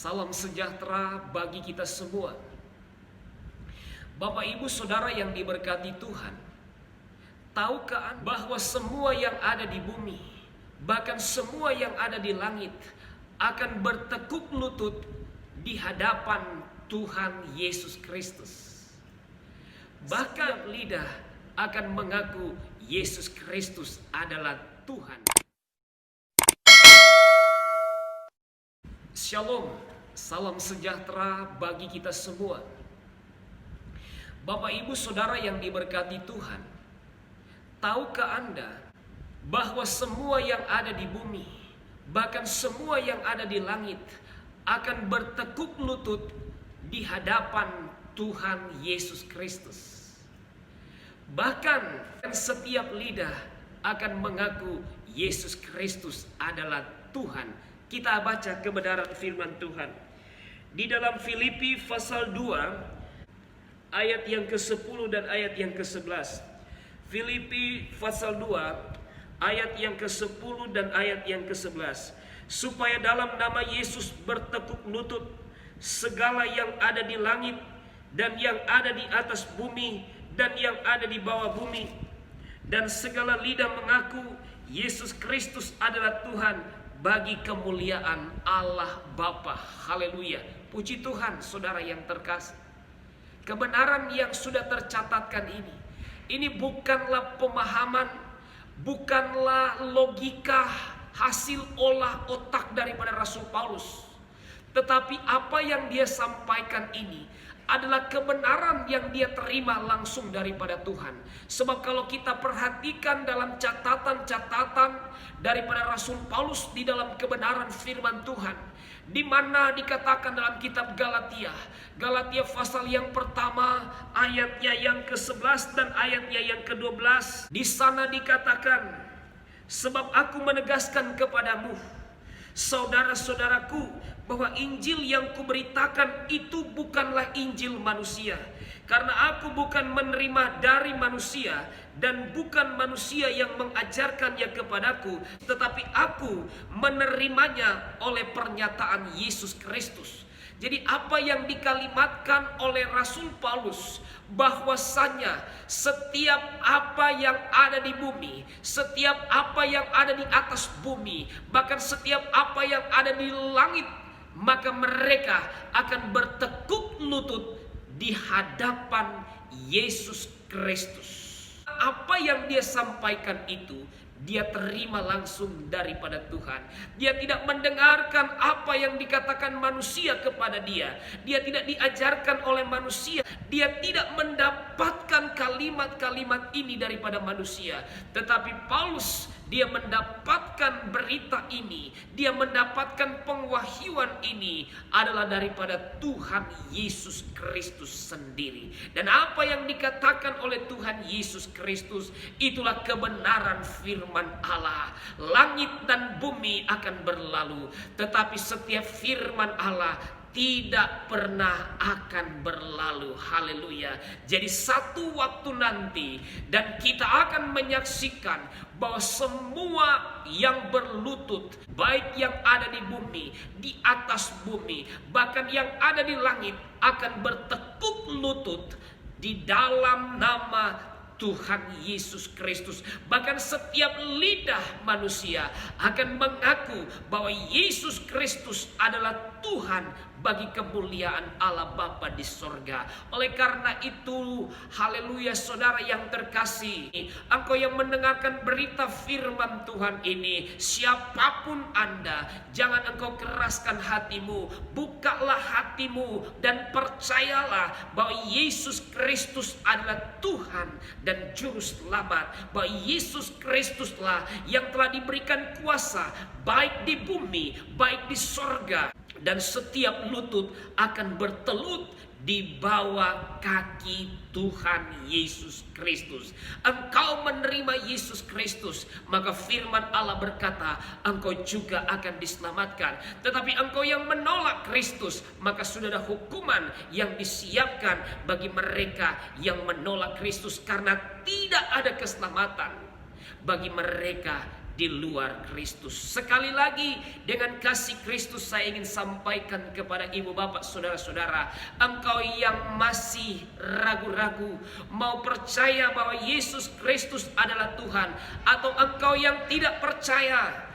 Salam sejahtera bagi kita semua. Bapak Ibu Saudara yang diberkati Tuhan, tahukah Anda bahwa semua yang ada di bumi, bahkan semua yang ada di langit, akan bertekuk lutut di hadapan Tuhan Yesus Kristus. Bahkan lidah akan mengaku Yesus Kristus adalah Tuhan. Shalom, salam sejahtera bagi kita semua. Bapak Ibu Saudara yang diberkati Tuhan, tahukah Anda bahwa semua yang ada di bumi, bahkan semua yang ada di langit, akan bertekuk lutut di hadapan Tuhan Yesus Kristus. Bahkan setiap lidah akan mengaku Yesus Kristus adalah Tuhan. Kita baca kebenaran firman Tuhan di dalam Filipi pasal 2 ayat yang ke-10 dan ayat yang ke-11. Filipi pasal 2 ayat yang ke-10 dan ayat yang ke-11. Supaya dalam nama Yesus bertekuk lutut segala yang ada di langit dan yang ada di atas bumi dan yang ada di bawah bumi, dan segala lidah mengaku Yesus Kristus adalah Tuhan, bagi kemuliaan Allah Bapa. Haleluya. Puji Tuhan, saudara yang terkasih. Kebenaran yang sudah tercatatkan ini bukanlah pemahaman, bukanlah logika hasil olah otak daripada Rasul Paulus. Tetapi apa yang dia sampaikan ini adalah kebenaran yang dia terima langsung daripada Tuhan. Sebab kalau kita perhatikan dalam catatan-catatan daripada Rasul Paulus di dalam kebenaran firman Tuhan, di mana dikatakan dalam kitab Galatia pasal yang pertama ayatnya yang ke-11 dan ayatnya yang ke-12, di sana dikatakan, sebab aku menegaskan kepadamu, saudara-saudaraku, bahwa Injil yang kuberitakan itu bukanlah Injil manusia. Karena aku bukan menerima dari manusia, dan bukan manusia yang mengajarkannya kepadaku, tetapi aku menerimanya oleh pernyataan Yesus Kristus. Jadi apa yang dikalimatkan oleh Rasul Paulus, bahwasanya setiap apa yang ada di bumi, setiap apa yang ada di atas bumi, bahkan setiap apa yang ada di langit, maka mereka akan bertekuk lutut di hadapan Yesus Kristus. Apa yang dia sampaikan itu dia terima langsung daripada Tuhan. Dia tidak mendengarkan apa yang dikatakan manusia kepada dia. Dia tidak diajarkan oleh manusia. Dia tidak mendapatkan kalimat-kalimat ini daripada manusia. Tetapi Paulus, dia mendapatkan berita ini, dia mendapatkan pengwahyuan ini adalah daripada Tuhan Yesus Kristus sendiri. Dan apa yang dikatakan oleh Tuhan Yesus Kristus, itulah kebenaran firman Allah. Langit dan bumi akan berlalu, tetapi setiap firman Allah tidak pernah akan berlalu. Haleluya. Jadi satu waktu nanti, dan kita akan menyaksikan bahwa semua yang berlutut, baik yang ada di bumi, di atas bumi, bahkan yang ada di langit, akan bertekuk lutut di dalam nama Tuhan Yesus Kristus. Bahkan setiap lidah manusia akan mengaku bahwa Yesus Kristus adalah Tuhan, bagi kemuliaan Allah Bapa di sorga. Oleh karena itu, haleluya saudara yang terkasih, engkau yang mendengarkan berita firman Tuhan ini, siapapun Anda, jangan engkau keraskan hatimu. Bukalah hatimu dan percayalah bahwa Yesus Kristus adalah Tuhan dan Juru Selamat. Bahwa Yesus Kristuslah yang telah diberikan kuasa baik di bumi, baik di sorga. Dan setiap lutut akan bertelut di bawah kaki Tuhan Yesus Kristus. Engkau menerima Yesus Kristus, maka firman Allah berkata, engkau juga akan diselamatkan. Tetapi engkau yang menolak Kristus, maka sudah ada hukuman yang disiapkan bagi mereka yang menolak Kristus, karena tidak ada keselamatan bagi mereka di luar Kristus. Sekali lagi, dengan kasih Kristus saya ingin sampaikan kepada ibu bapak saudara-saudara, engkau yang masih ragu-ragu mau percaya bahwa Yesus Kristus adalah Tuhan, atau engkau yang tidak percaya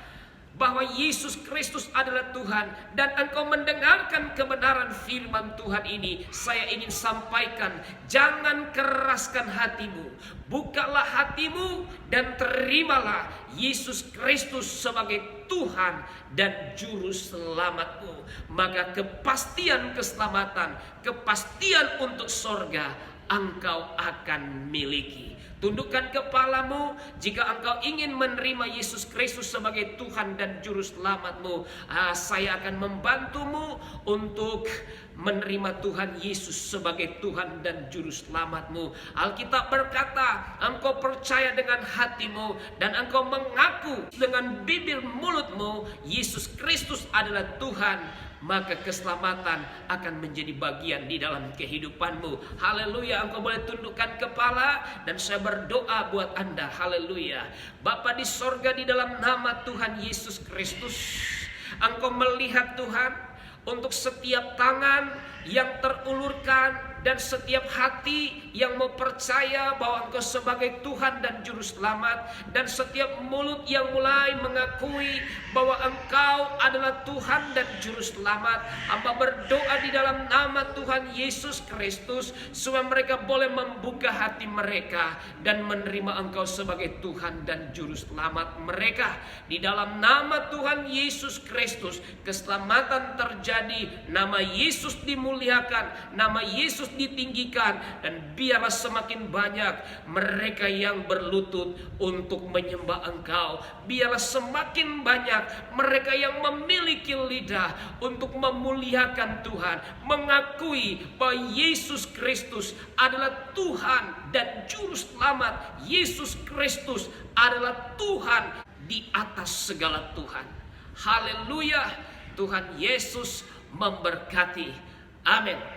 bahwa Yesus Kristus adalah Tuhan, dan engkau mendengarkan kebenaran firman Tuhan ini, saya ingin sampaikan, jangan keraskan hatimu. Bukalah hatimu dan terimalah Yesus Kristus sebagai Tuhan dan Juru Selamatmu. Maka kepastian keselamatan, kepastian untuk sorga engkau akan miliki. Tundukkan kepalamu jika engkau ingin menerima Yesus Kristus sebagai Tuhan dan Juru Selamatmu. Saya akan membantumu untuk menerima Tuhan Yesus sebagai Tuhan dan Juru Selamatmu. Alkitab berkata, engkau percaya dengan hatimu dan engkau mengaku dengan bibir mulutmu Yesus Kristus adalah Tuhan, maka keselamatan akan menjadi bagian di dalam kehidupanmu. Haleluya. Engkau boleh tundukkan kepala dan saya berdoa buat Anda. Haleluya. Bapa di sorga, di dalam nama Tuhan Yesus Kristus, Engkau melihat Tuhan untuk setiap tangan yang terulurkan dan setiap hati yang mau percaya bahwa Engkau sebagai Tuhan dan Juru Selamat, dan setiap mulut yang mulai mengakui bahwa Engkau adalah Tuhan dan Juru Selamat. Hamba berdoa di dalam nama Tuhan Yesus Kristus supaya mereka boleh membuka hati mereka dan menerima Engkau sebagai Tuhan dan Juru Selamat mereka. Di dalam nama Tuhan Yesus Kristus keselamatan terjadi, nama Yesus dimuliakan, nama Yesus ditinggikan, dan biarlah semakin banyak mereka yang berlutut untuk menyembah Engkau. Biarlah semakin banyak mereka yang memiliki lidah untuk memuliakan Tuhan, mengakui bahwa Yesus Kristus adalah Tuhan dan Juru Selamat. Yesus Kristus adalah Tuhan di atas segala Tuhan. Haleluya. Tuhan Yesus memberkati. Amin.